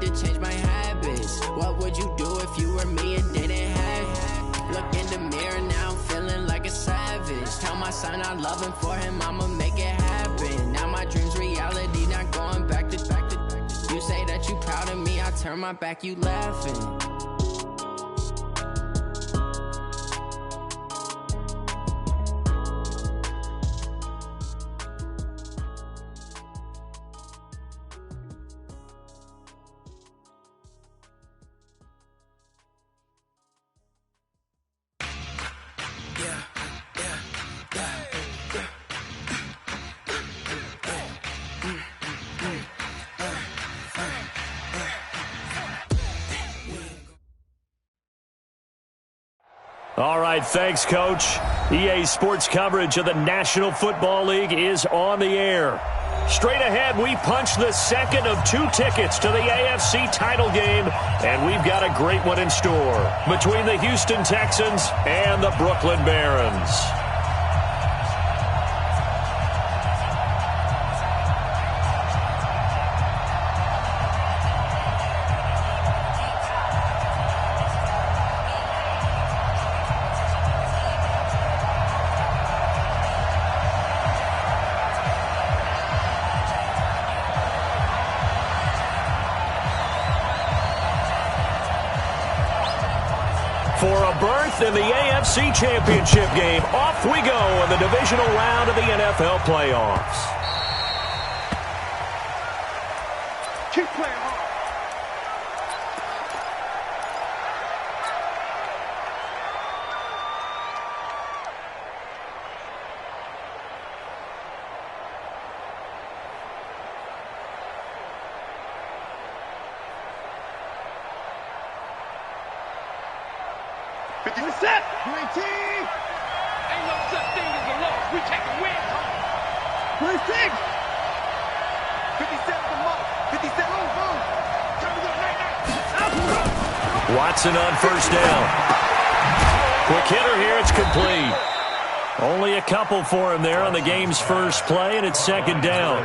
to change my habits. What would you do if you were me and didn't have it? Look in the mirror, now I'm feeling like a savage. Tell my son I love him, for him I'ma make it happen. Now my dream's reality, not going back to. You say that you proud of me, I turn my back, you laughing. All right, thanks, Coach. EA Sports coverage of the National Football League is on the air. Straight ahead, we punch the second of 2 tickets to the AFC title game, and we've got a great one in store between the Houston Texans and the Brooklyn Barons. For a berth in the AFC Championship game, off we go in the divisional round of the NFL playoffs. Keep playing hard. Set. Ain't no such thing as a loss. We take a win home. 26. 57 the mark. 57. Watson on first down. Quick hitter here. It's complete. Only a couple for him there on the game's first play, and it's second down.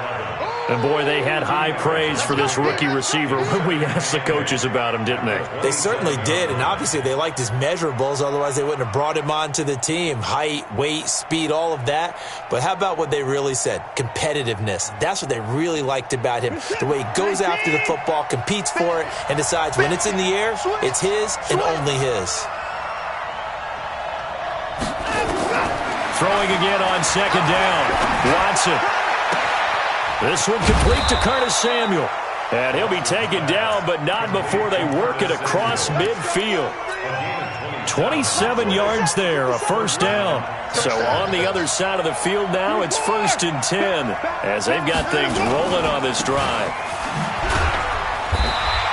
And, boy, they had high praise for this rookie receiver when we asked the coaches about him, didn't they? They certainly did, and obviously they liked his measurables. Otherwise, they wouldn't have brought him onto the team. Height, weight, speed, all of that. But how about what they really said? Competitiveness. That's what they really liked about him. The way he goes after the football, competes for it, and decides when it's in the air, it's his and only his. Throwing again on second down. Watson. This one complete to Curtis Samuel. And he'll be taken down, but not before they work it across midfield. 27 yards there, a first down. So on the other side of the field now, it's 1st and 10 as they've got things rolling on this drive.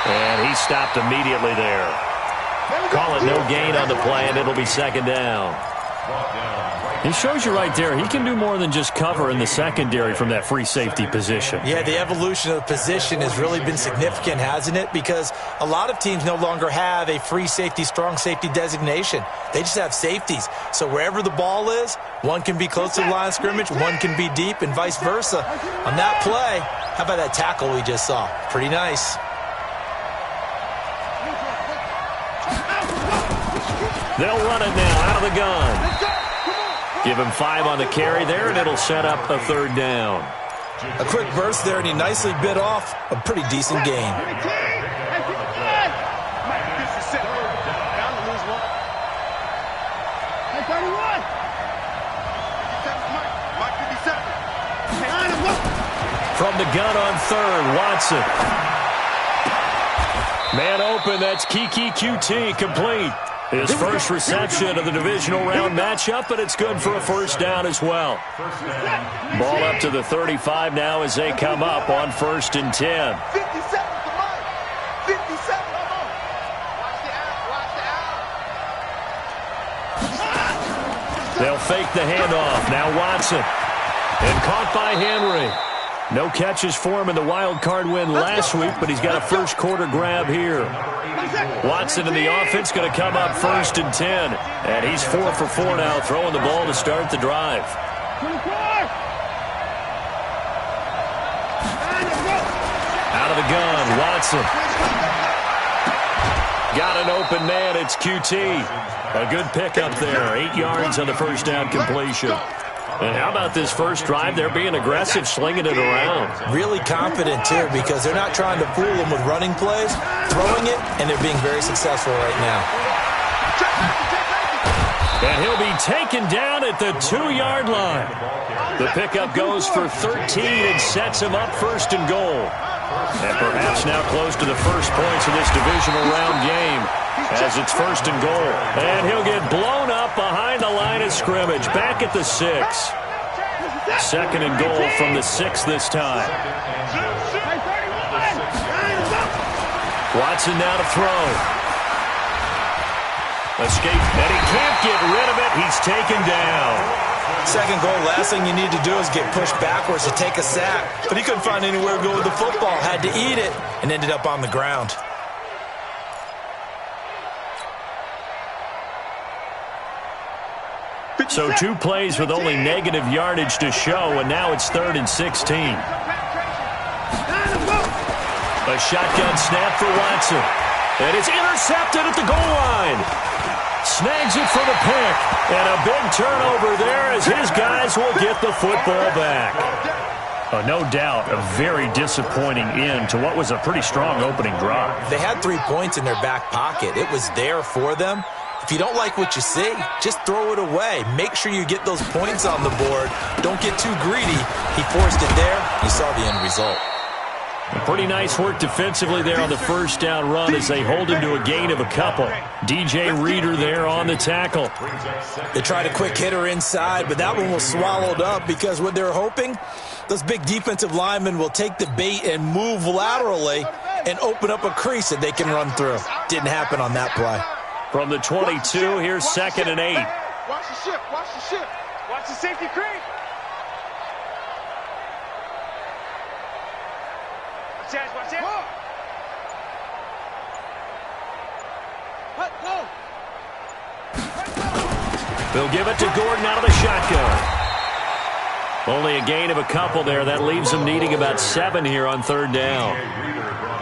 And he stopped immediately there. Call it no gain on the play, and it'll be second down. He shows you right there, he can do more than just cover in the secondary from that free safety position. Yeah, the evolution of the position has really been significant, hasn't it? Because a lot of teams no longer have a free safety, strong safety designation. They just have safeties. So wherever the ball is, one can be close to the line of scrimmage, one can be deep, and vice versa. On that play, how about that tackle we just saw? Pretty nice. They'll run it now out of the gun. Give him 5 on the carry there, and it'll set up a third down. A quick burst there, and he nicely bit off a pretty decent gain. From the gun on third, Watson. Man open, that's Kiki QT, complete. His first reception of the divisional round matchup, but it's good for a first down as well. Ball up to the 35 now as they come up on 1st and 10. 57. They'll fake the handoff. Now Watson. And caught by Henry. No catches for him in the wild card win last week, but he's got a first quarter grab here. Watson in the offense going to come up 1st and 10. And he's 4 for 4 now, throwing the ball to start the drive. Out of the gun, Watson. got an open man. It's QT. A good pickup there. 8 yards on the first down completion. And how about this first drive? They're being aggressive, slinging it around. Really confident, too, because they're not trying to fool them with running plays, throwing it, and they're being very successful right now. And he'll be taken down at the 2-yard line. The pickup goes for 13 and sets him up first and goal. And perhaps now close to the first points of this divisional round game as it's first and goal. And he'll get blown up behind the line of scrimmage, back at the 6. Second and goal from the 6 this time. Watson now to throw. Escape, and he can't get rid of it. He's taken down. Second goal, last thing you need to do is get pushed backwards to take a sack. But he couldn't find anywhere to go with the football. Had to eat it and ended up on the ground. So 2 plays with only negative yardage to show, and now it's 3rd and 16. A shotgun snap for Watson. And it's intercepted at the goal line. Snags it for the pick. And a big turnover there as his guys will get the football back. No doubt a very disappointing end to what was a pretty strong opening drive. They had 3 points in their back pocket. It was there for them. If you don't like what you see, just throw it away. Make sure you get those points on the board. Don't get too greedy. He forced it there. You saw the end result. Pretty nice work defensively there on the first down run as they hold him to a gain of a couple. DJ Reader there on the tackle. They tried a quick hitter inside, but that one was swallowed up because what they're hoping, those big defensive linemen will take the bait and move laterally and open up a crease that they can run through. Didn't happen on that play. From the 22, here's 2nd and 8. Watch the ship, watch the ship. Watch the safety creep. Watch it. They'll give it to Gordon out of the shotgun. Only a gain of a couple there. That leaves them needing about 7 here on 3rd down.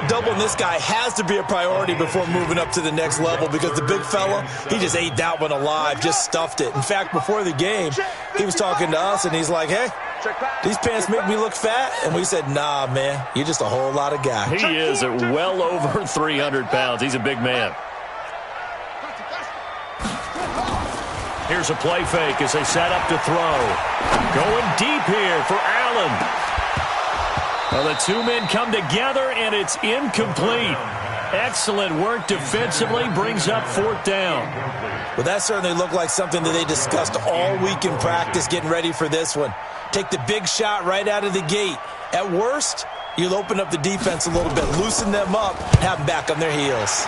Doubling this guy has to be a priority before moving up to the next level because the big fella, he just ate that one alive, just stuffed it. In fact, before the game, he was talking to us, and he's like, hey, these pants make me look fat? And we said, nah, man, you're just a whole lot of guy. He is at well over 300 pounds. He's a big man. Here's a play fake as they set up to throw. Going deep here for Allen. Well, the 2 men come together, and it's incomplete. Excellent work defensively, brings up 4th down. Well, that certainly looked like something that they discussed all week in practice getting ready for this one. Take the big shot right out of the gate. At worst, you'll open up the defense a little bit, loosen them up, have them back on their heels.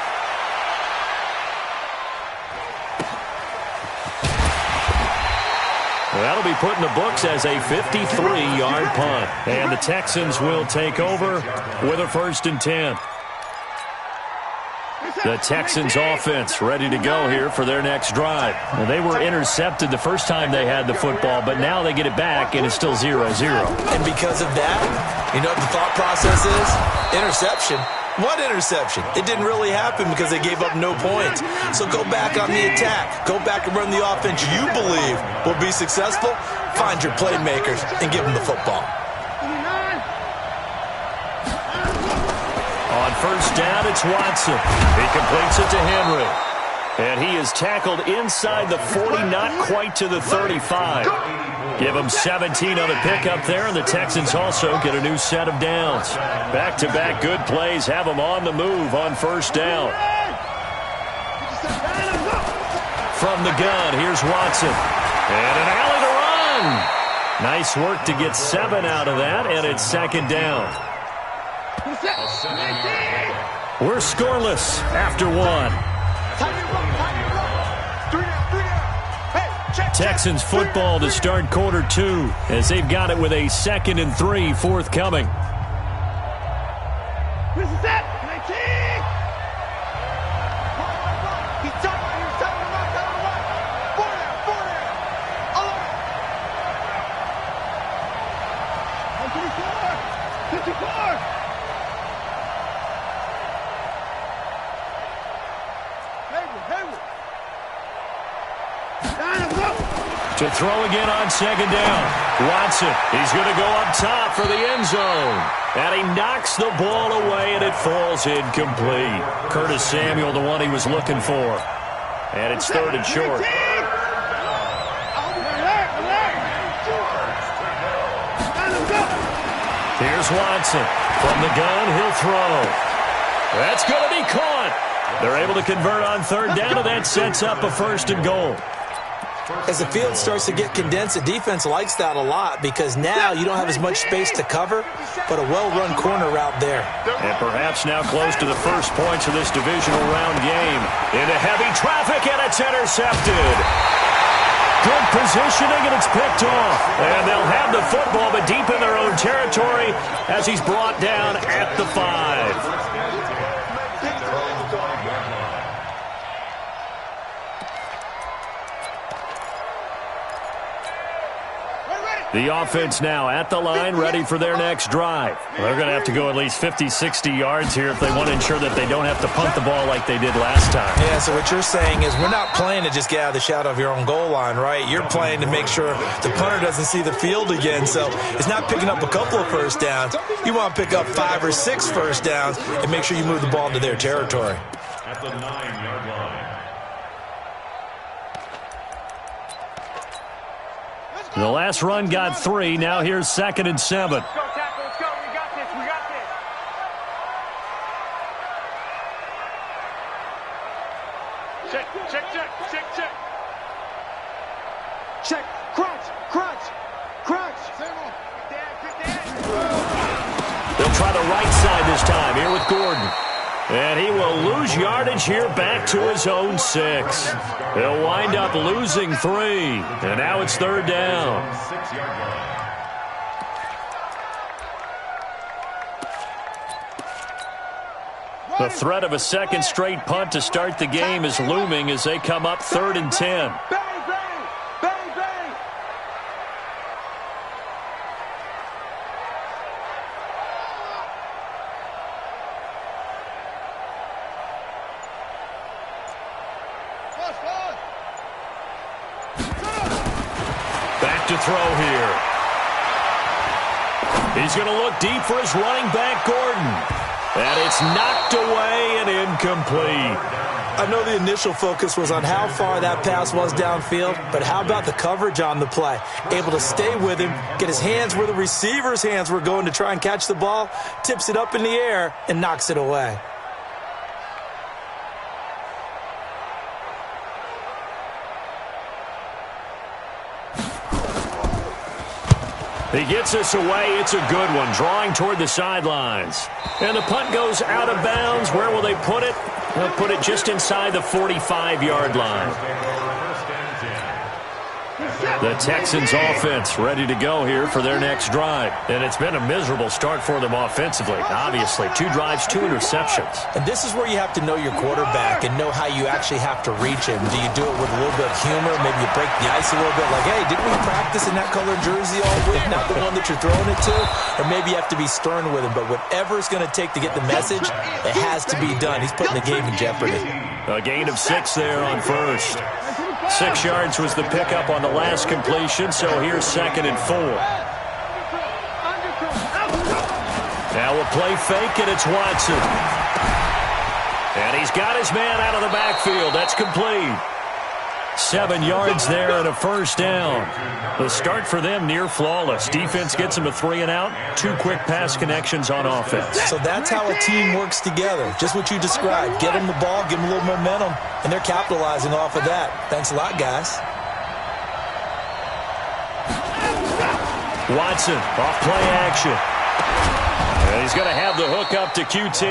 Well, that'll be put in the books as a 53-yard punt. And the Texans will take over with a 1st and 10. The Texans offense ready to go here for their next drive. Well, they were intercepted the first time they had the football, but now they get it back, and it's still 0-0. And because of that, you know what the thought process is? Interception. What interception? It didn't really happen because they gave up no points. So go back on the attack. Go back and run the offense you believe will be successful. Find your playmakers and give them the football. On 1st down, it's Watson. He completes it to Henry. And he is tackled inside the 40, not quite to the 35. Give him 17 on the pickup there, and the Texans also get a new set of downs. Back-to-back good plays have them on the move on 1st down. From the gun, here's Watson. And an alley to run. Nice work to get 7 out of that, and it's 2nd down. We're scoreless after 1. Texans football to start quarter 2 as they've got it with a 2nd and 3 forthcoming. To throw again on second down. Watson, he's going to go up top for the end zone. And he knocks the ball away, and it falls incomplete. Curtis Samuel, the one he was looking for. And it's third and short. Here's Watson. From the gun, he'll throw. That's going to be caught. They're able to convert on third down, and that sets up a first and goal. As the field starts to get condensed, the defense likes that a lot because now you don't have as much space to cover, but a well-run corner route there. And perhaps now close to the first points of this divisional round game. Into heavy traffic, and it's intercepted. Good positioning, and it's picked off. And they'll have the football, but deep in their own territory as he's brought down at the 5. The offense now at the line, ready for their next drive. They're going to have to go at least 50, 60 yards here if they want to ensure that they don't have to punt the ball like they did last time. Yeah, so what you're saying is we're not playing to just get out of the shadow of your own goal line, right? You're playing to make sure the punter doesn't see the field again. So it's not picking up a couple of first downs. You want to pick up 5 or 6 first downs and make sure you move the ball into their territory. At the 9-yard line. The last run got 3. Now here's 2nd and 7. Let's go, tackle. Let's go. We got this. We got this. Check, check, check, check, check. Check. Crunch, crunch, crunch. Good dad. They'll try the right side this time here with Gordon. And he will lose yardage here back to his own 6. He'll wind up losing 3. And now it's third down. The threat of a second straight punt to start the game is looming as they come up 3rd and 10. To throw here. He's going to look deep for his running back, Gordon. And it's knocked away and incomplete. I know the initial focus was on how far that pass was downfield, but how about the coverage on the play? Able to stay with him, get his hands where the receiver's hands were going to try and catch the ball, tips it up in the air, and knocks it away. He gets us away. It's a good one, drawing toward the sidelines. And the punt goes out of bounds. Where will they put it? They'll put it just inside the 45-yard line. The Texans offense ready to go here for their next drive. And it's been a miserable start for them offensively. Obviously, 2 drives, 2 interceptions. And this is where you have to know your quarterback and know how you actually have to reach him. Do you do it with a little bit of humor? Maybe you break the ice a little bit like, hey, didn't we practice in that colored jersey all week? Not the one that you're throwing it to? Or maybe you have to be stern with him. But whatever it's going to take to get the message, it has to be done. He's putting the game in jeopardy. A gain of 6 there on first. 6 yards was the pickup on the last completion, so here's 2nd and 4. Now a play fake, and it's Watson. And he's got his man out of the backfield. That's complete. 7 yards there and a first down. The start for them near flawless. Defense gets them a 3 and out. 2 quick pass connections on offense. So that's how a team works together. Just what you described. Get them the ball, give them a little momentum, and they're capitalizing off of that. Thanks a lot, guys. Watson off play action. And he's going to have the hook up to QT.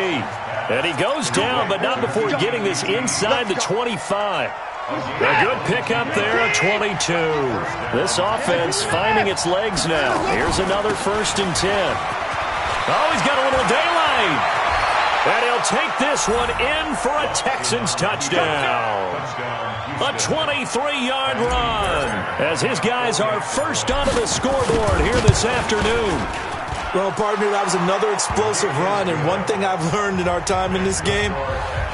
And he goes down, but not before getting this inside the 25. A good pickup there at 22. This offense finding its legs now. Here's another 1st and 10. Oh, he's got a little daylight. And he'll take this one in for a Texans touchdown. A 23-yard run as his guys are first onto the scoreboard here this afternoon. Well, partner, that was another explosive run, and one thing I've learned in our time in this game,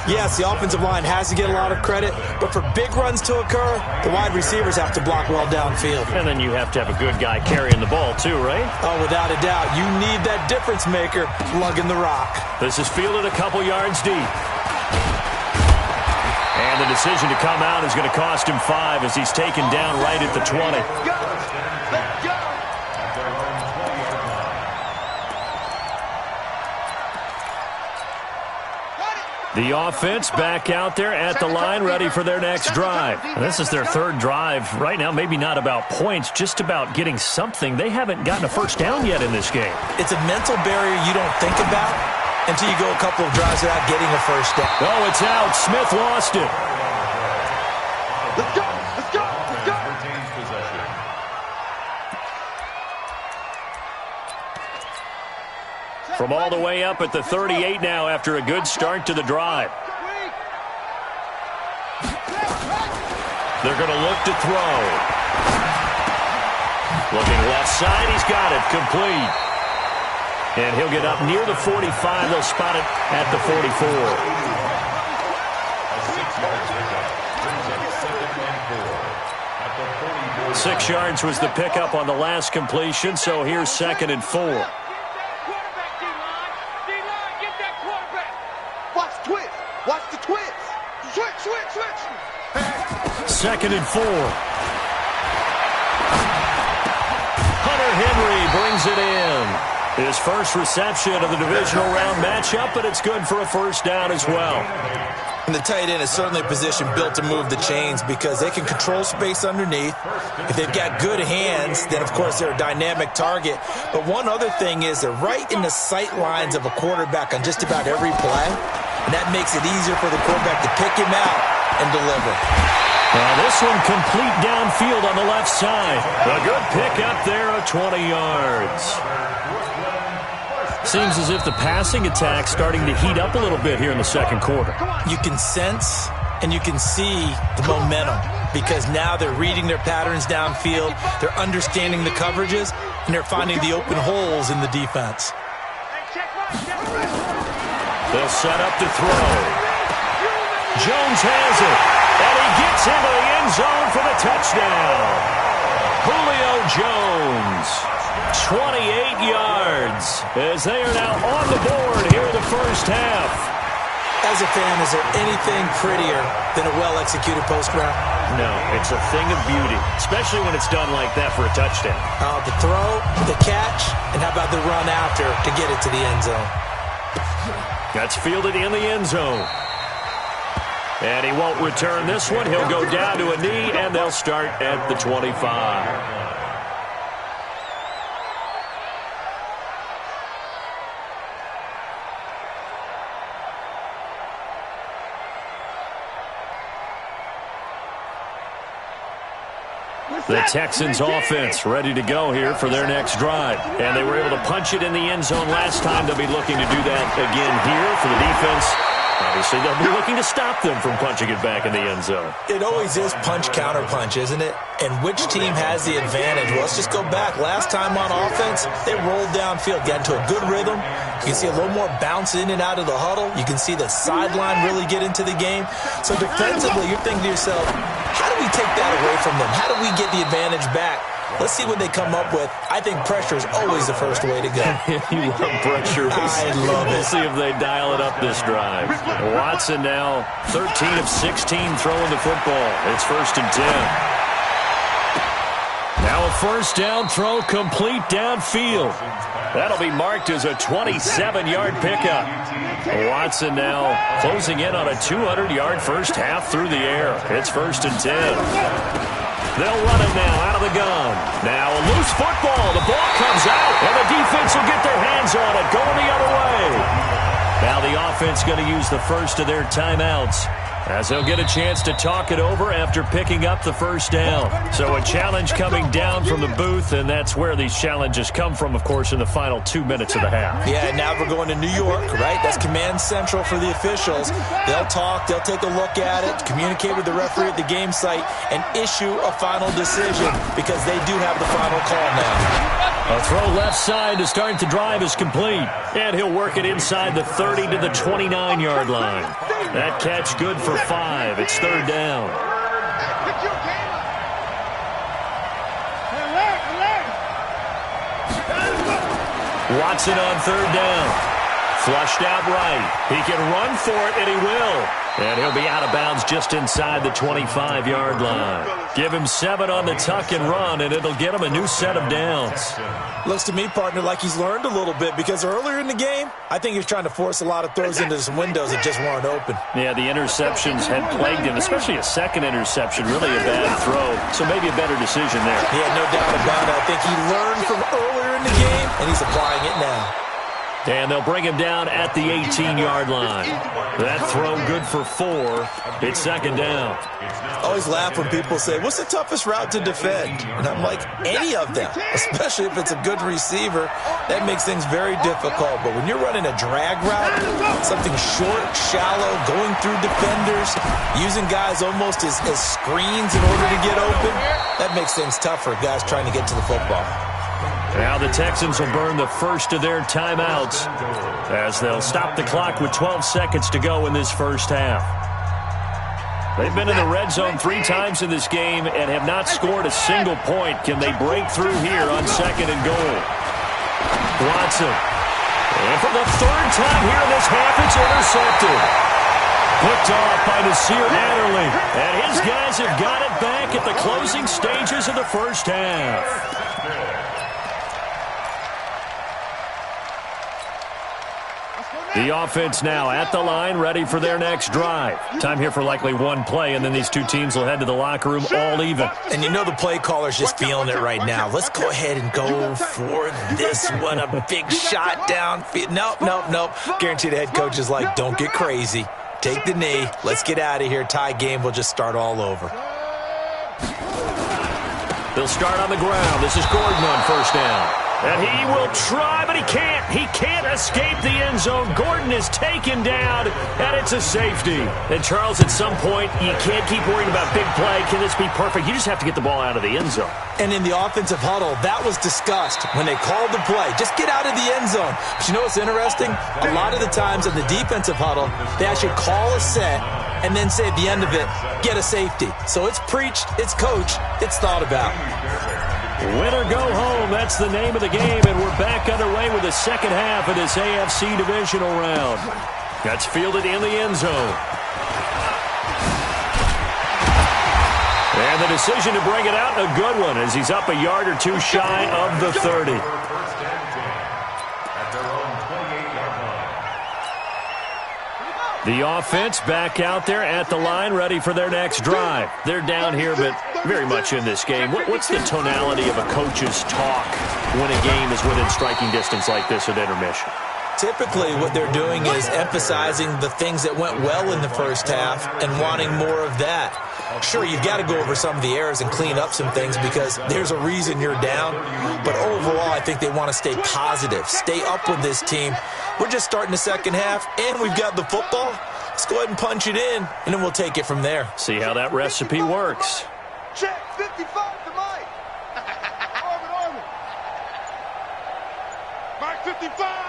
Yes, the offensive line has to get a lot of credit, but for big runs to occur, the wide receivers have to block well downfield. And then you have to have a good guy carrying the ball too, right? Oh, without a doubt. You need that difference maker lugging the rock. This is fielded a couple yards deep. And the decision to come out is going to cost him 5 as he's taken down right at the 20. Let's go. The offense back out there at the line, ready for their next drive. And this is their third drive. Right now, maybe not about points, just about getting something. They haven't gotten a first down yet in this game. It's a mental barrier you don't think about until you go a couple of drives without getting a first down. Oh, it's out. Smith lost it. Let's go. Let's go. Let's go. Retains possession. From all the way up at the 38 now after a good start to the drive. They're going to look to throw. Looking left side, he's got it, complete. And he'll get up near the 45. They'll spot it at the 44. A 6-yard pickup. Brings up 2nd and 4 at the 44. 6 yards was the pickup on the last completion, so here's 2nd and 4. Watch the twist. Watch the twist. Switch, switch, switch. 2nd and 4. Hunter Henry brings it in. His first reception of the divisional round matchup, but it's good for a first down as well. And the tight end is certainly a position built to move the chains because they can control space underneath. If they've got good hands, then, of course, they're a dynamic target. But one other thing is they're right in the sight lines of a quarterback on just about every play, and that makes it easier for the quarterback to pick him out and deliver. Now this one complete downfield on the left side. A good pick up there of 20 yards. Seems as if the passing attack's starting to heat up a little bit here in the second quarter. You can sense and you can see the momentum because now they're reading their patterns downfield, they're understanding the coverages, and they're finding the open holes in the defense. They'll set up to throw. Jones has it, and he gets into the end zone for the touchdown. Julio Jones, 28 yards, as they are now on the board here in the first half. As a fan, is there anything prettier than a well-executed post route? No, it's a thing of beauty, especially when it's done like that for a touchdown. The throw, the catch, and how about the run after to get it to the end zone? That's fielded in the end zone. And he won't return this one. He'll go down to a knee, and they'll start at the 25. The Texans offense ready to go here for their next drive. And they were able to punch it in the end zone last time. They'll be looking to do that again here for the defense. Obviously, they'll be looking to stop them from punching it back in the end zone. It always is punch-counter-punch, isn't it? And which team has the advantage? Well, let's just go back. Last time on offense, they rolled downfield, got into a good rhythm. You can see a little more bounce in and out of the huddle. You can see the sideline really get into the game. So defensively, you're thinking to yourself, how do we take that away from them? How do we get the advantage back? Let's see what they come up with. I think pressure is always the first way to go. You love pressure. I love it. We'll see if they dial it up this drive. Watson now 13 of 16 throwing the football. It's 1st and 10. Now a first down throw complete downfield. That'll be marked as a 27-yard pickup. Watson now closing in on a 200-yard first half through the air. It's 1st and 10. They'll run it now out of the gun. Now a loose football. The ball comes out, and the defense will get their hands on it, going the other way. Now the offense going to use the first of their timeouts as he'll get a chance to talk it over after picking up the first down. So a challenge coming down from the booth, and that's where these challenges come from, of course, in the final 2 minutes of the half. Yeah, now we're going to New York, right? That's command central for the officials. They'll talk, they'll take a look at it, communicate with the referee at the game site, and issue a final decision because they do have the final call now. A throw left side to start the drive is complete, and he'll work it inside the 30 to the 29-yard line. That catch good for 5. It's third down. Watson on third down. Flushed out right. He can run for it, and he will. And he'll be out of bounds just inside the 25-yard line. Give him 7 on the tuck and run, and it'll get him a new set of downs. Looks to me, partner, like he's learned a little bit because earlier in the game, I think he was trying to force a lot of throws into some windows that just weren't open. Yeah, the interceptions had plagued him, especially a second interception, really a bad throw. So maybe a better decision there. Yeah, no doubt about it. I think he learned from earlier in the game, and he's applying it now. And they'll bring him down at the 18-yard line. That throw good for 4. It's second down. I always laugh when people say, what's the toughest route to defend? And I'm like, any of them, especially if it's a good receiver. That makes things very difficult. But when you're running a drag route, something short, shallow, going through defenders, using guys almost as screens in order to get open, that makes things tough for guys trying to get to the football. Now the Texans will burn the first of their timeouts as they'll stop the clock with 12 seconds to go in this first half. They've been in the red zone 3 times in this game and have not scored a single point. Can they break through here on second and goal? Watson. And for the third time here in this half, it's intercepted. Picked off by Nasir Adderley. And his guys have got it back at the closing stages of the first half. The offense now at the line, ready for their next drive. Time here for likely one play, and then these two teams will head to the locker room all even. And you know the play caller's just feeling it right now. Let's go ahead and go for this one. A big shot downfield. Nope. Guarantee the head coach is like, don't get crazy. Take the knee. Let's get out of here. Tie game. We'll just start all over. They'll start on the ground. This is Gordon on first down. And he will try, but he can't. He can't escape the end zone. Gordon is taken down, and it's a safety. And, Charles, at some point, you can't keep worrying about big play. Can this be perfect? You just have to get the ball out of the end zone. And in the offensive huddle, that was discussed when they called the play. Just get out of the end zone. But you know what's interesting? A lot of the times in the defensive huddle, they actually call a set and then say at the end of it, get a safety. So it's preached, it's coached, it's thought about. Win or go home, that's the name of the game, and we're back underway with the second half of this AFC divisional round. That's fielded in the end zone. And the decision to bring it out, a good one, as he's up a yard or two shy of the 30. The offense back out there at the line, ready for their next drive. They're down here, but very much in this game. What's the tonality of a coach's talk when a game is within striking distance like this at intermission? Typically, what they're doing is emphasizing the things that went well in the first half and wanting more of that. Sure, you've got to go over some of the errors and clean up some things because there's a reason you're down. But overall, I think they want to stay positive, stay up with this team. We're just starting the second half, and we've got the football. Let's go ahead and punch it in, and then we'll take it from there. See how that recipe works. Check 55 to Mike. Arvin. Mike 55.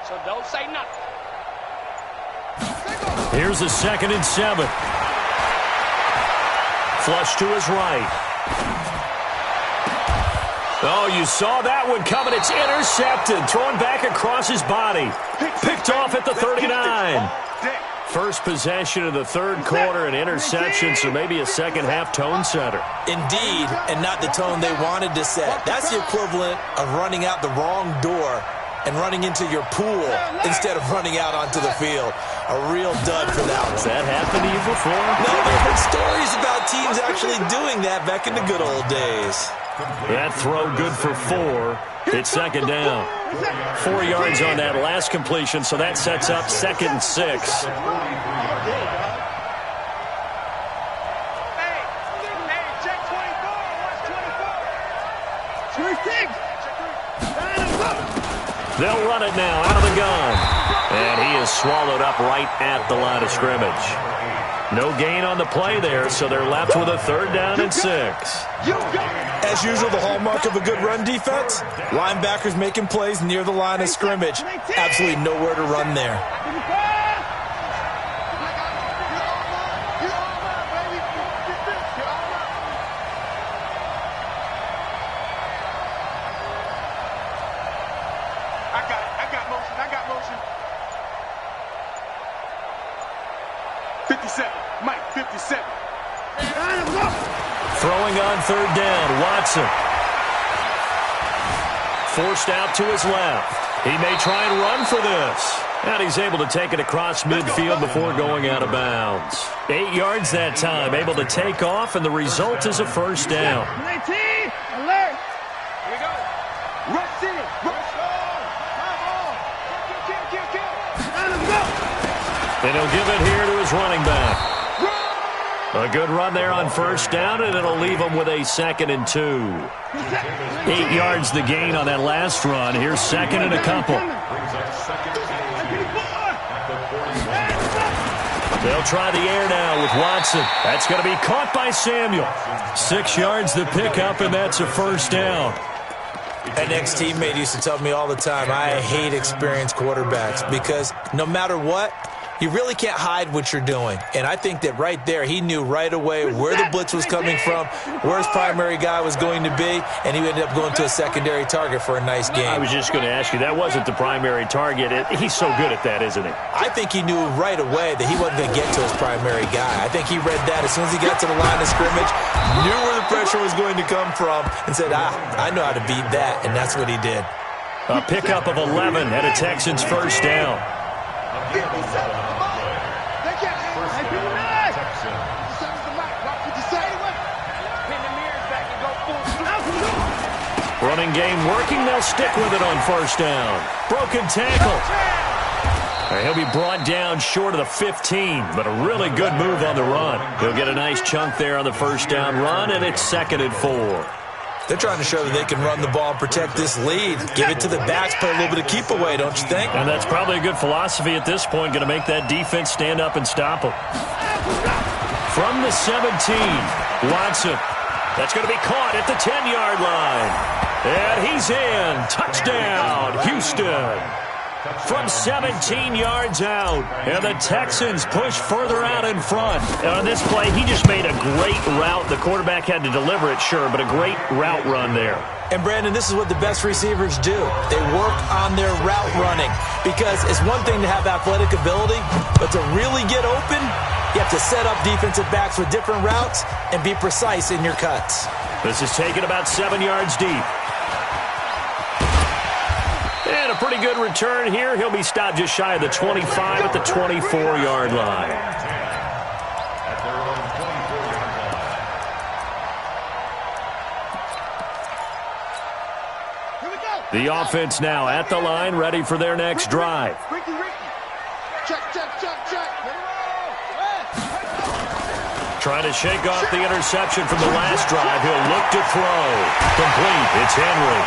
So don't say nothing. Here's a 2nd and 7. Flush to his right. Oh, you saw that one coming. It's intercepted. Thrown back across his body. Picked off at the 39. First possession of the third quarter, an interception, so maybe a second half tone setter. Indeed, and not the tone they wanted to set. That's the equivalent of running out the wrong door and running into your pool instead of running out onto the field. A real dud for that one. Has that happened to you before? No, but I've heard stories about teams actually doing that back in the good old days. That throw good for 4. It's second down. 4 yards on that last completion, so that sets up 2nd and 6. They'll run it now out of the gun. And he is swallowed up right at the line of scrimmage. No gain on the play there, so they're left with a 3rd down and 6. As usual, the hallmark of a good run defense, linebackers making plays near the line of scrimmage. Absolutely nowhere to run there. I got motion. 57. Mike, 57. Throwing on 3rd down, Watson. Forced out to his left. He may try and run for this. And he's able to take it across midfield before going out of bounds. 8 yards that time, able to take off, and the result is a 1st down. Alert. Here we go. Rush in. Rush on. Kill. And he'll give it here to his running back. A good run there on 1st down, and it'll leave him with a 2nd and 2. 8 yards the gain on that last run. Here's 2nd and a couple. They'll try the air now with Watson. That's going to be caught by Samuel. 6 yards the pickup, and that's a 1st down. An ex-teammate used to tell me all the time, I hate experienced quarterbacks because no matter what, you really can't hide what you're doing. And I think that right there, he knew right away where the blitz was coming from, where his primary guy was going to be, and he ended up going to a secondary target for a nice game. I was just going to ask you, that wasn't the primary target. He's so good at that, isn't he? I think he knew right away that he wasn't going to get to his primary guy. I think he read that as soon as he got to the line of scrimmage, knew where the pressure was going to come from, and said, I know how to beat that, and that's what he did. A pickup of 11 and a Texans 1st down. Running game working. They'll stick with it on 1st down. Broken tackle. He'll be brought down short of the 15, but a really good move on the run. He'll get a nice chunk there on the 1st down run, and it's 2nd and 4. They're trying to show that they can run the ball and protect this lead. Give it to the backs, play a little bit of keep away, don't you think? And that's probably a good philosophy at this point, going to make that defense stand up and stop them. From the 17, Watson. That's going to be caught at the 10-yard line. And he's in. Touchdown, Houston. From 17 yards out. And the Texans push further out in front. And on this play, he just made a great route. The quarterback had to deliver it, sure, but a great route run there. And, Brandon, this is what the best receivers do. They work on their route running. Because it's one thing to have athletic ability, but to really get open, you have to set up defensive backs with different routes and be precise in your cuts. This is taken about 7 yards deep. And a pretty good return here. He'll be stopped just shy of the 25 at the 24-yard line. The offense now at the line, ready for their next drive. Check. Trying to shake off the interception from the last drive. He'll look to throw. Complete. It's Henry.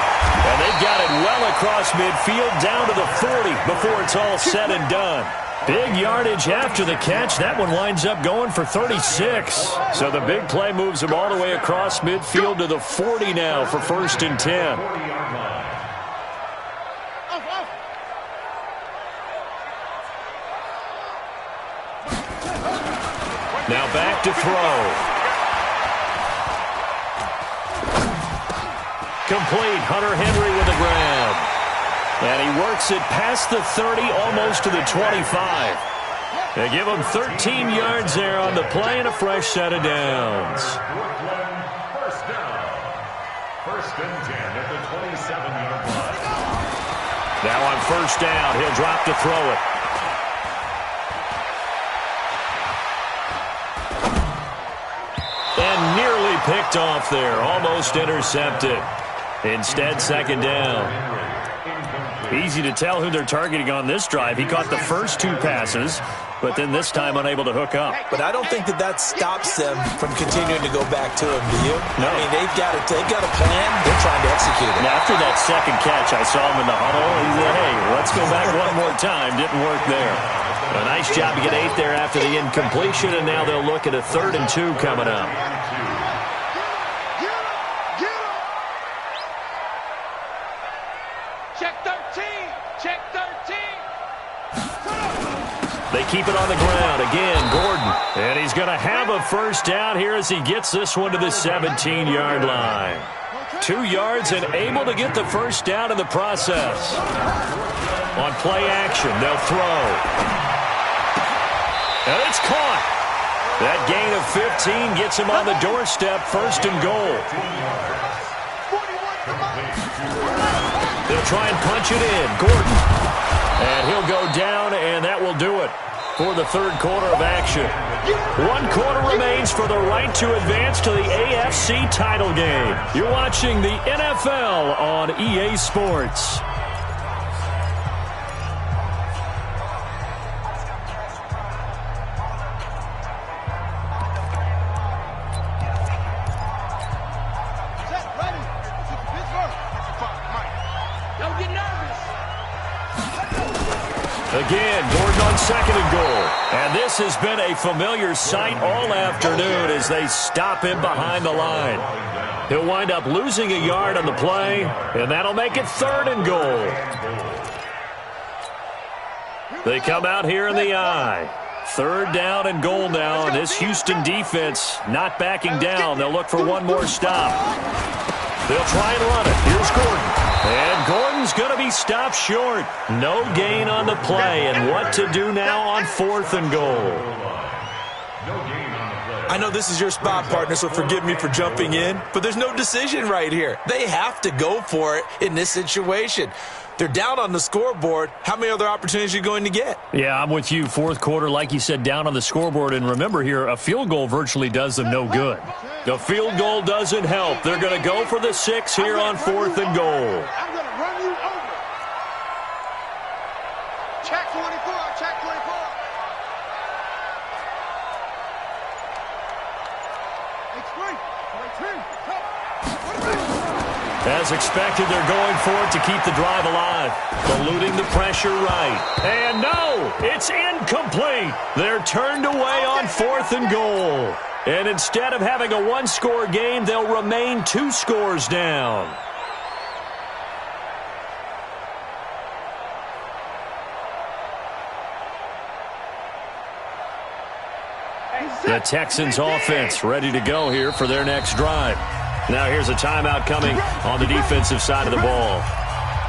And they've got it well across midfield down to the 40 before it's all said and done. Big yardage after the catch. That one winds up going for 36. So the big play moves him all the way across midfield to the 40 now for 1st and 10. Now back to throw. Complete. Hunter Henry with a grab. And he works it past the 30, almost to the 25. They give him 13 yards there on the play and a fresh set of downs. 1st down. 1st and 10 at the 27-yard line. Now on 1st down, he'll drop to throw it. And nearly picked off there. Almost intercepted. Instead, second down. Easy to tell who they're targeting on this drive. He caught the first 2 passes, but then this time unable to hook up. But I don't think that stops them from continuing to go back to him, do you? No. I mean, they've got a plan. They're trying to execute it. And after that second catch, I saw him in the huddle. He said, hey, let's go back one more time. Didn't work there. A nice job to get 8 there after the incompletion, and now they'll look at a 3rd and 2 coming up. Check 13. Check 13. They keep it on the ground. Again, Gordon. And he's going to have a first down here as he gets this one to the 17-yard line. 2 yards and able to get the first down in the process. On play action, they'll throw. And it's caught. That gain of 15 gets him on the doorstep, 1st and goal. They'll try and punch it in. Gordon. And he'll go down, and that will do it for the 3rd quarter of action. 1 quarter remains for the right to advance to the AFC title game. You're watching the NFL on EA Sports. Again, Gordon on 2nd and goal. And this has been a familiar sight all afternoon as they stop him behind the line. He'll wind up losing a yard on the play, and that'll make it 3rd and goal. They come out here in the I. 3rd down and goal now, and this Houston defense not backing down. They'll look for one more stop. They'll try and run it. Here's Gordon. And Gordon's going to be stopped short. No gain on the play. And what to do now on 4th and goal? I know this is your spot, partner, so forgive me for jumping in, but there's no decision right here. They have to go for it in this situation. They're down on the scoreboard. How many other opportunities are you going to get? Yeah, I'm with you. 4th quarter, like you said, down on the scoreboard. And remember here, a field goal virtually does them no good. The field goal doesn't help. They're going to go for the 6 here on 4th and goal. I'm going to run you over. Check 24. Check 24. As expected, they're going for it to keep the drive alive. Eluding the pressure right. And no, it's incomplete. They're turned away on 4th and goal. And instead of having a 1-score game, they'll remain 2 scores down. The Texans offense ready to go here for their next drive. Now here's a timeout coming on the defensive side of the ball.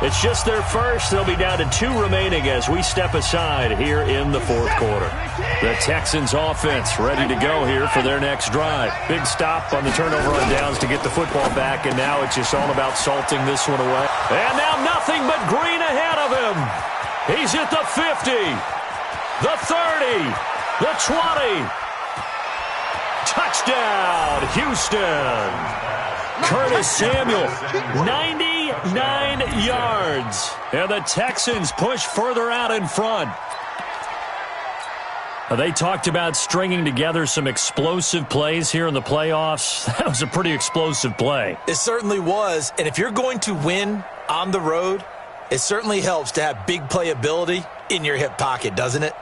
It's just their first. They'll be down to 2 remaining as we step aside here in the 4th quarter. The Texans offense ready to go here for their next drive. Big stop on the turnover on downs to get the football back, and now it's just all about salting this one away. And now nothing but green ahead of him. He's at the 50, the 30, the 20. Touchdown, Houston. Curtis Samuel, 99 yards. And the Texans push further out in front. They talked about stringing together some explosive plays here in the playoffs. That was a pretty explosive play. It certainly was. And if you're going to win on the road, it certainly helps to have big playability in your hip pocket, doesn't it?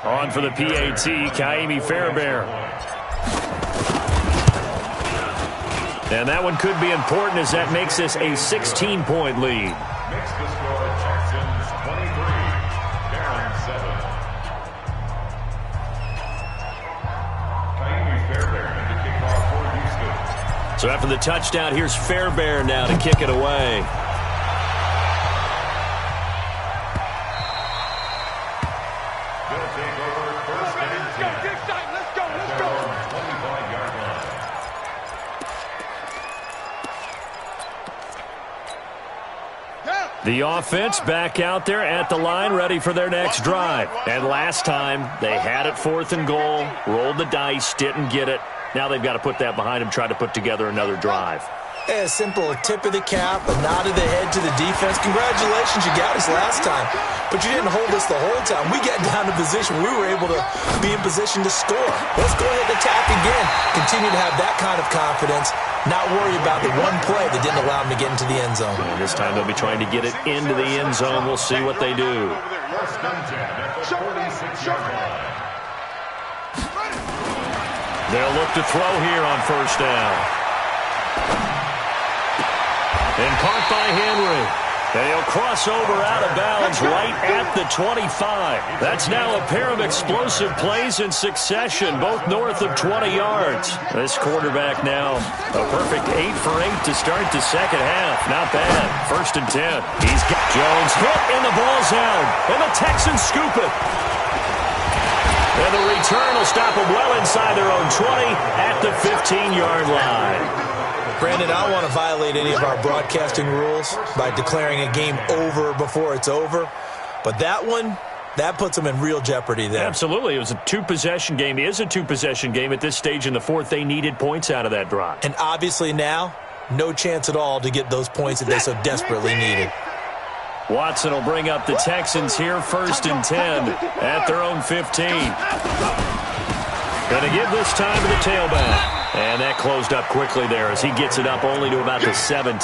On for the PAT, Kaimi Fairbairn. And that one could be important as that makes this a 16-point lead. Makes the score Texans 23, Barron 7. Kaimi Fairbairn to kick off for Houston. So after the touchdown, here's Fairbairn now to kick it away. They'll take over 1st and 10. Let's go. 25-yard line. Down. The offense back out there at the line, ready for their next drive. And last time, they had it 4th and goal, rolled the dice, didn't get it. Now they've got to put that behind them, try to put together another drive. A simple tip of the cap, a nod of the head to the defense. Congratulations, you got us last time. But you didn't hold us the whole time. We got down to position. We were able to be in position to score. Let's go ahead and attack again. Continue to have that kind of confidence. Not worry about the one play that didn't allow them to get into the end zone. And this time they'll be trying to get it into the end zone. We'll see what they do. They'll look to throw here on 1st down. And caught by Henry. And he'll cross over out of bounds right at the 25. That's now a pair of explosive plays in succession, both north of 20 yards. This quarterback now a perfect 8 for 8 to start the second half. Not bad. 1st and 10. He's got Jones hit, and the ball's out. And the Texans scoop it. And the return will stop them well inside their own 20 at the 15-yard line. Brandon, I don't want to violate any of our broadcasting rules by declaring a game over before it's over. But that one, that puts them in real jeopardy there. Absolutely. It was a 2-possession game. It is a 2-possession game at this stage in the 4th. They needed points out of that drive. And obviously now, no chance at all to get those points that they so desperately needed. Watson will bring up the Texans here, 1st and 10 at their own 15. Going to give this time to the tailback. And that closed up quickly there as he gets it up only to about the 17.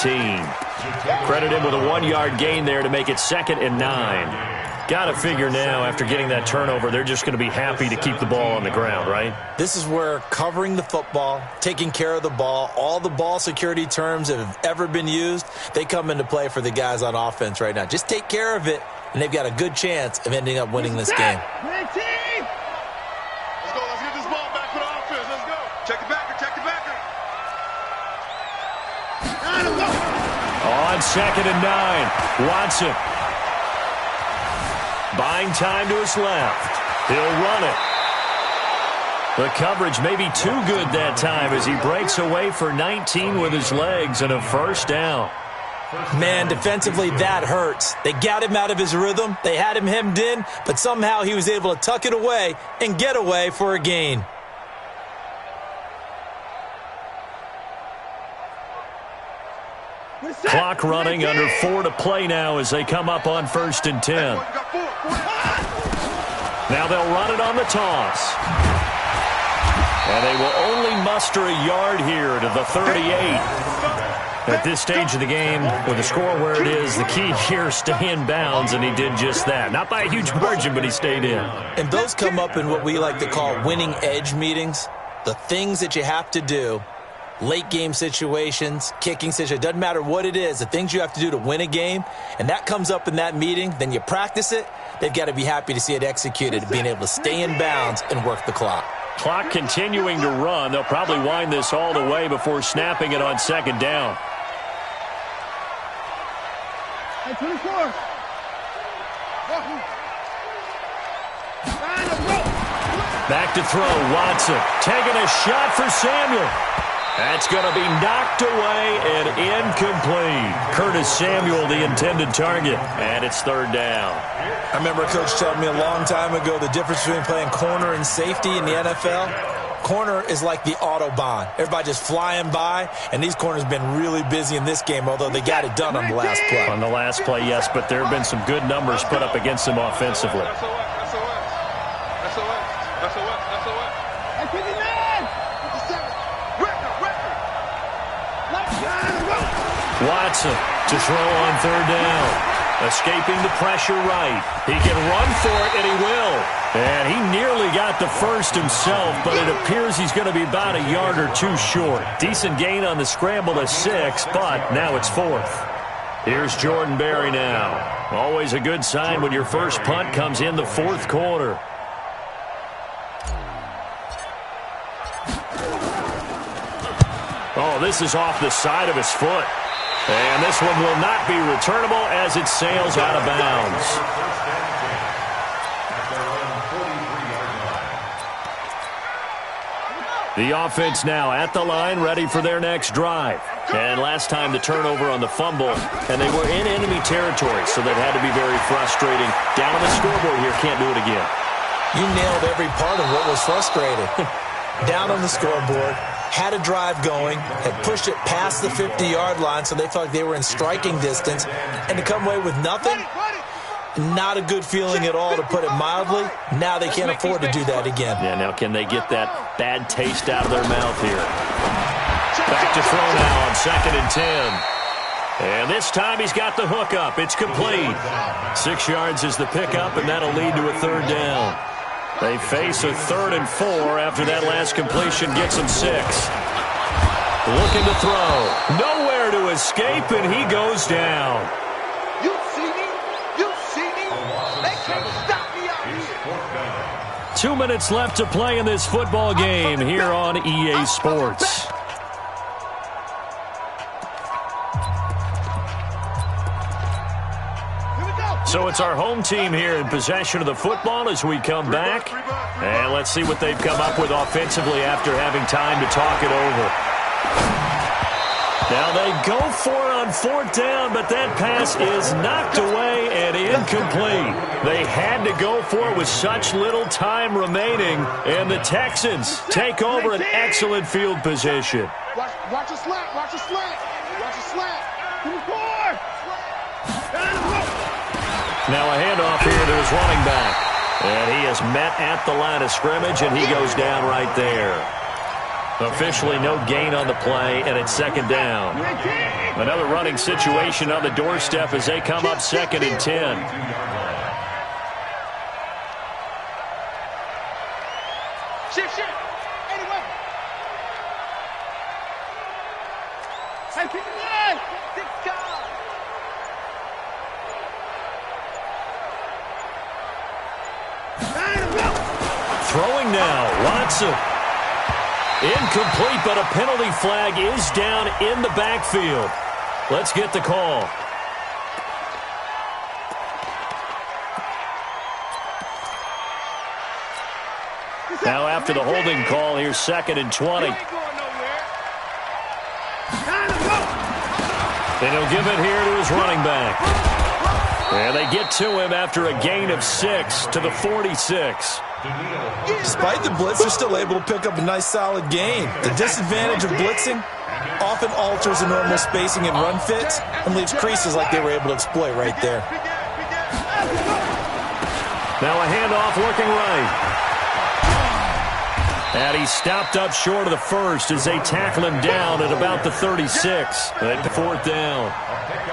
Credit him with a 1-yard gain there to make it 2nd and 9. Got to figure now, after getting that turnover, they're just going to be happy to keep the ball on the ground, right? This is where covering the football, taking care of the ball, all the ball security terms that have ever been used, they come into play for the guys on offense right now. Just take care of it, and they've got a good chance of ending up winning this game. Let's go. Let's get this ball back for the offense. Let's go. Check the backer. On 2nd and 9, Watson. Buying time to his left. He'll run it. The coverage may be too good that time as he breaks away for 19 with his legs and a 1st down. Man, defensively, that hurts. They got him out of his rhythm. They had him hemmed in, but somehow he was able to tuck it away and get away for a gain. Clock running, under 4 to play now as they come up on 1st and 10. Now they'll run it on the toss. And they will only muster a yard here to the 38. At this stage of the game, with the score where it is, the key here, stay in bounds, and he did just that. Not by a huge margin, but he stayed in. And those come up in what we like to call winning edge meetings. The things that you have to do. Late game situations, kicking situations, doesn't matter what it is, the things you have to do to win a game, and that comes up in that meeting, then you practice it, they've got to be happy to see it executed, being able to stay in bounds and work the clock. Clock continuing to run. They'll probably wind this all the way before snapping it on 2nd down. Hey, 24. Back to throw, Watson. Taking a shot for Samuel. That's going to be knocked away and incomplete. Curtis Samuel, the intended target, and it's 3rd down. I remember a coach telling me a long time ago the difference between playing corner and safety in the NFL. Corner is like the Autobahn. Everybody just flying by, and these corners have been really busy in this game, although they got it done on the last play. On the last play, yes, but there have been some good numbers put up against them offensively. Watson to throw on 3rd down. Escaping the pressure right. He can run for it, and he will. And he nearly got the 1st himself, but it appears he's going to be about a yard or 2 short. Decent gain on the scramble to 6, but now it's 4th. Here's Jordan Berry now. Always a good sign when your first punt comes in the 4th quarter. Oh, this is off the side of his foot. And this one will not be returnable as it sails out of bounds. The offense now at the line, ready for their next drive. And last time the turnover on the fumble, and they were in enemy territory, so that had to be very frustrating. Down on the scoreboard here, can't do it again. You nailed every part of what was frustrating. Down on the scoreboard, had a drive going, had pushed it past the 50-yard line, so they felt like they were in striking distance, and to come away with nothing, not a good feeling at all, to put it mildly. Now they can't afford to do that again. Yeah, now can they get that bad taste out of their mouth here? Back to throw now on 2nd and 10. And this time he's got the hook up. It's complete. 6 yards is the pickup, and that'll lead to a 3rd down. They face a 3rd and 4 after that last completion gets them 6. Looking to throw. Nowhere to escape, and he goes down. You see me? You see me? They can't stop me out here. 2 minutes left to play in this football game here on EA Sports. So it's our home team here in possession of the football as we come back. And let's see what they've come up with offensively after having time to talk it over. Now they go for it on 4th down, but that pass is knocked away and incomplete. They had to go for it with such little time remaining, and the Texans take over an excellent field position. Watch a slant. Watch a slant. Watch a slant. Give me 4. Now a handoff here to his running back. And he is met at the line of scrimmage, and he goes down right there. Officially no gain on the play, and it's 2nd down. Another running situation on the doorstep as they come up 2nd and 10. Shift. Anyway. Hey, pick it up. Throwing now, Watson. Incomplete, but a penalty flag is down in the backfield. Let's get the call. Now after the holding call, here's 2nd and 20. And he'll give it here to his running back. And they get to him after a gain of 6 to the 46. Despite the blitz, they're still able to pick up a nice solid gain. The disadvantage of blitzing often alters the normal spacing and run fits and leaves creases like they were able to exploit right there. Now a handoff working right. And he stopped up short of the first as they tackle him down at about the 36. At the 4th down.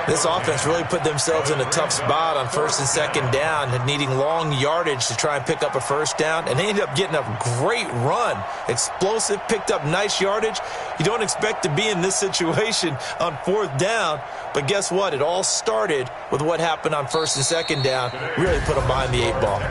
This offense really put themselves in a tough spot on 1st and 2nd down, and needing long yardage to try and pick up a 1st down, and they ended up getting a great run. Explosive, picked up nice yardage. You don't expect to be in this situation on 4th down, but guess what? It all started with what happened on 1st and 2nd down. Really put them behind the 8 ball.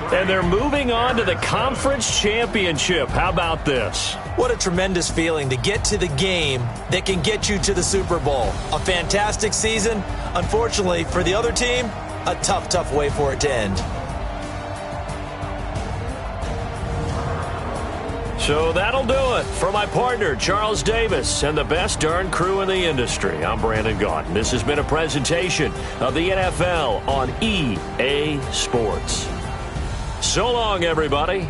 And they're moving on to the conference championship. How about this? What a tremendous feeling to get to the game that can get you to the Super Bowl. A fantastic season. Unfortunately, for the other team, a tough way for it to end. So that'll do it for my partner, Charles Davis, and the best darn crew in the industry. I'm Brandon Gaudin. This has been a presentation of the NFL on EA Sports. So long, everybody.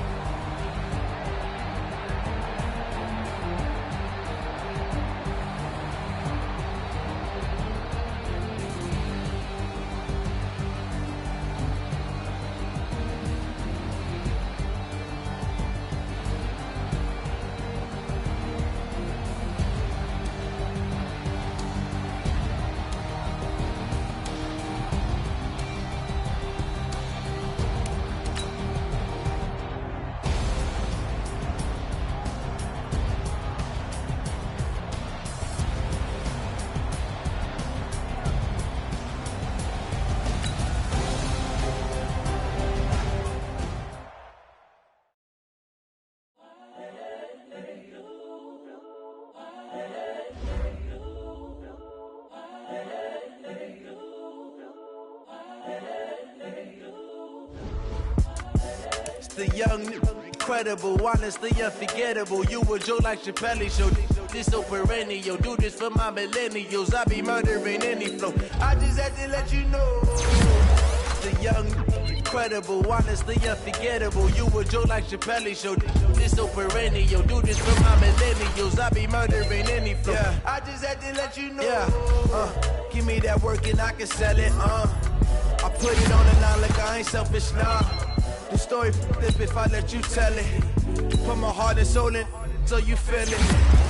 The young, incredible, honestly unforgettable. You were Joe like Chappelle Show. This so perennial, do this for my millennials. I be murdering any flow. I just had to let you know. The young, incredible, honestly unforgettable. You a joke like Chappelle show. This so perennial, do this for my millennials. I be murdering any flow. Yeah. I just had to let you know. Yeah. Give me that work and I can sell it. I put it on the line like I ain't selfish, nah. The story f***ed if I let you tell it. Put my heart and soul in so you feel it.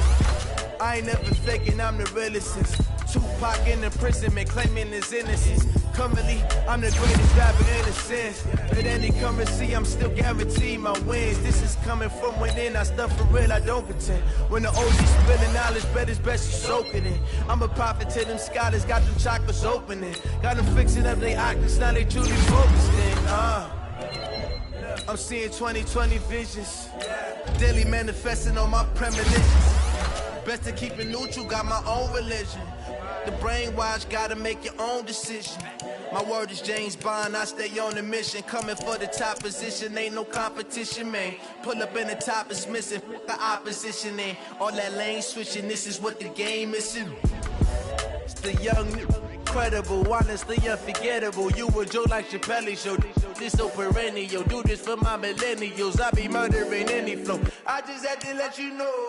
I ain't never faking, I'm the realest since Tupac in imprisonment, claiming his innocence. Currently, I'm the greatest rapper in a sense. But any currency, I'm still guaranteed my wins. This is coming from within, I stuff for real, I don't pretend. When the OG spilling knowledge, bet it's best you soaking it. I'm a prophet to them scholars, got them chakras opening. Got them fixing up their octaves, now they truly focused in. I'm seeing 2020 visions. Daily manifesting on my premonitions. Best to keep it neutral, got my own religion. The brainwash, gotta make your own decision. My word is James Bond, I stay on the mission. Coming for the top position, ain't no competition, man. Pull up in the top is missing, the opposition in. All that lane switching, this is what the game is. It's the young, incredible, honestly unforgettable. You a joke like Chappelle show. This so perennial, do this for my millennials. I be murdering any flow. I just had to let you know.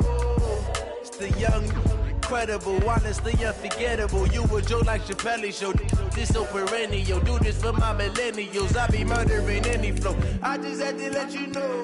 It's the young, incredible, honestly unforgettable. You a joke like Chappelle show. This so perennial, do this for my millennials. I be murdering any flow. I just had to let you know.